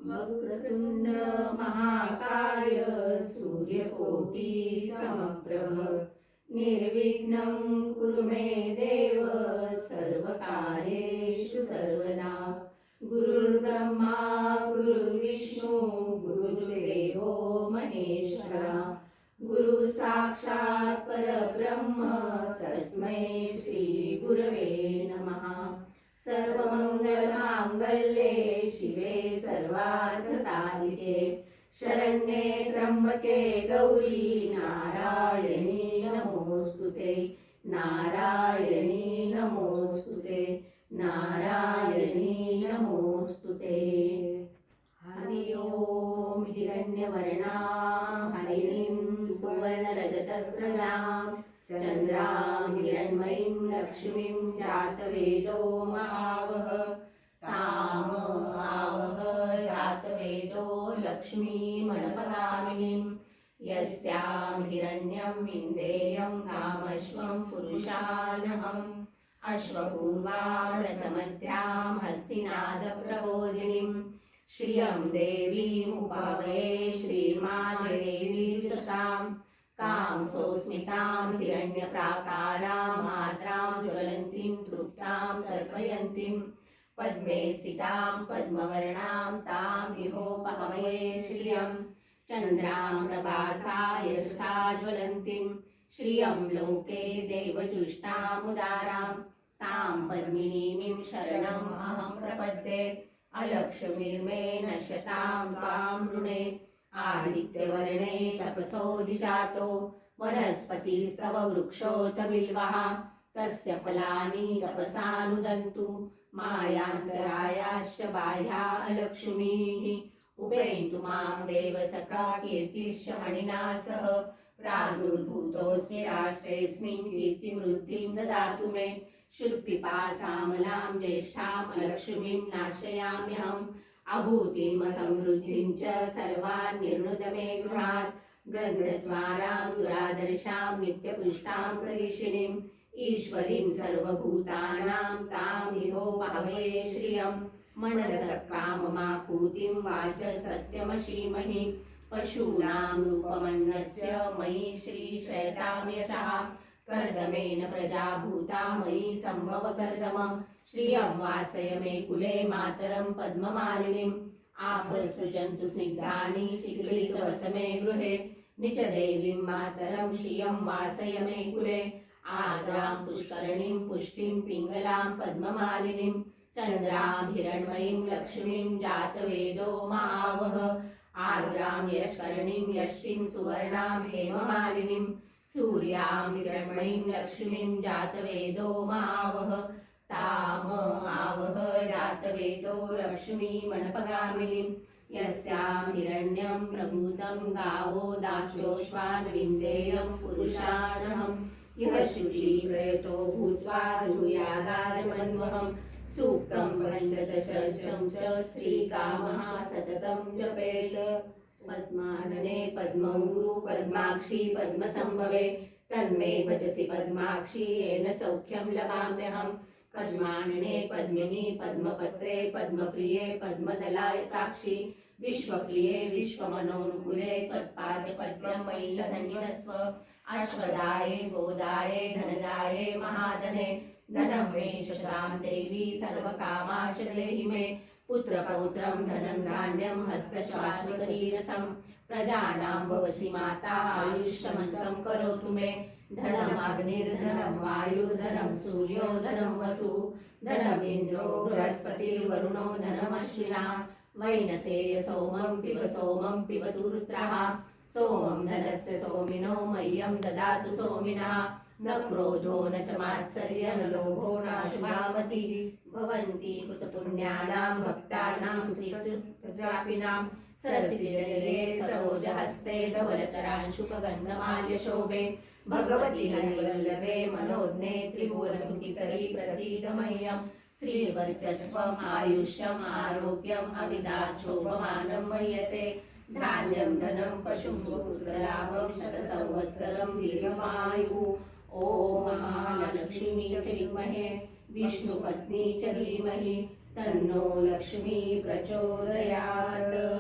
वक्रतुंड महाकाय सूर्यकोटी समप्रभ निर्विघ्नं कुरु मे देव सर्वकार्येषु सर्वदा। गुरुर्ब्रह्मा गुरुर्विष्णू गुरुर्देवो महेश्वरा गुरु साक्षात् परब्रह्म तस्मै श्री गुरवे नमः। सर्वमंगलमांगल्ये शिवे सर्वार्थसाधिके शरण्ये त्र्यंबके गौरी नारायणी नमोस्तुते नारायणी नमोस्तुते नारायणी नमोस्तुते। हरि ओम हिरण्यवर्णा हरिणीं सुवर्णरजतस्रजां चन्द्रां हिरण्मयीं लक्ष्मीं जातवेदो महावः ताम आवह जातवेदो लक्ष्मीमणपगामिनीं यस्यां हिरण्यं विन्देयं कामश्वं पुरुषानहम् अश्वपूर्वां रथमध्यां हस्तिनादप्रबोधिनीं श्रियं देवीमुपावये श्रीमादेवी सतां कां सोऽस्मितां हिरण्यप्राकारां मात्रां ज्वलन्तीं तृप्तां तर्पयन्तीं पद्मे स्थितां पद्मवर्णां तां इहोपहवये श्रियं चन्द्रां प्रभासा यशसा ज्वलन्तीं श्रियं लोके देवजुष्टामुदारां तां पद्मिनीं शरणम् अहं प्रपद्ये। अलक्ष्मीर्मे नश्यतां त्वां वृणे आदित्यवर्णे तपसोऽधिजातो वनस्पतिस्तव वृक्षोऽथ बिल्वः तस्य फलानि तपसानुदन्तु मायान्तरायाश्च बाह्या अलक्ष्मीः उपेन्तु मां देवसखा कीर्तिश्च मणिना सह प्रादुर्भूतोऽस्मि राष्ट्रेऽस्मिन् कीर्तिवृद्धिं ददातु मे श्रुतिपासामलां ज्येष्ठां अलक्ष्मीं नाशयाम्यहम् अभूतिं समृद्धिं च सर्वान् निर्नुद मे गृहात् गन्धद्वारां दुरादर्शां नित्यपुष्टां करिषिणीम् ईश्वरीं सर्वभूतानां तां इहोपहवये श्रियं मनसः काममाकूतिं वाचः सत्यमशीमहि पशूनां रूपमन्नस्य मयि श्रीशयतां यशः कर्दमेन प्रजा भूता मयि सम्भव कर्दमं श्रियं वासय मे कुले मातरं पद्ममालिनीम् आपःसृजन्तु स्निग्धानि चिक्लितवसमे गृहे निजदेवीं मातरं श्रियं वासय मे कुले आर्द्रां पुष्करणीं पुष्टिं पिङ्गलां पद्ममालिनीं चन्द्रां हिरण्मयीं लक्ष्मीं जातवेदो मावह आर्द्रां यष्करणीं यष्टिं सुवर्णां हेममालिनीं सूर्यां हिरण्मयीं लक्ष्मीं जातवेदो मावह ताम आवह जातवेदो लक्ष्मीमणपगामिनीं यस्यां हिरण्यं प्रभूतं गावो दास्योश्वान् विन्देयं पुरुषानहम् यः शुचिव्रतो भूत्वा जुयादाजमन्वहम् सूक्तं पञ्चदशर्षं च श्रीकामः सततं जपेत् पद्मानने पद्मौरु पद्माक्षी पद्मसंभवे तन्मे भजसि पद्माक्षी येन सौख्यं लभाम्यहम् पद्मानने पद्मिनी पद्मपत्रे पद्मप्रिये पद्मदलायताक्षी विश्वप्रिये विश्वमनोनुकूले त्वत्पादपद्मं मयि सन्निधस्व अश्वदाये गोदाये धनदाये महाधने धनं मे शतां देवी सर्वकामाश देहि मे पुत्रपौत्रं धनं धान्यं हस्तश्वासतीरथं प्रजानां भवसि माता आयुष्यमन्तं करोतु मे धनमग्निर्धनं वायुर्धनं सूर्यो धनं वसु धनमिन्द्रो बृहस्पतिर्वरुणो धनमश्विना वैनतेय सोमं पिबतु रुद्रः सोमं धनस्य सोमिनो मह्यं ददातु सोमिनः न क्रोधो न च मात्सर्य न लोभो नाशुभामति भवन्ति कृतपुण्यानां भक्तानां श्रीसुजापिनां सरसिजले सरोजहस्ते धवलतरांशुकगन्धमाल्यशोभे भगवति हरिवल्लभे मनोज्ञे त्रिभुवनकृतिकरी प्रसीद मह्यं श्रीवर्चस्वम् आयुष्यम् आरोग्यम् अविदात् शोभमानं मह्यते धान्यं धनं पशुं पुत्रलाभं शतसंवत्सरं दीर्घमायुः ॐ महालक्ष्मी च विद्महे विष्णुपत्नी च धीमहि तन्नो लक्ष्मी प्रचोदयात्।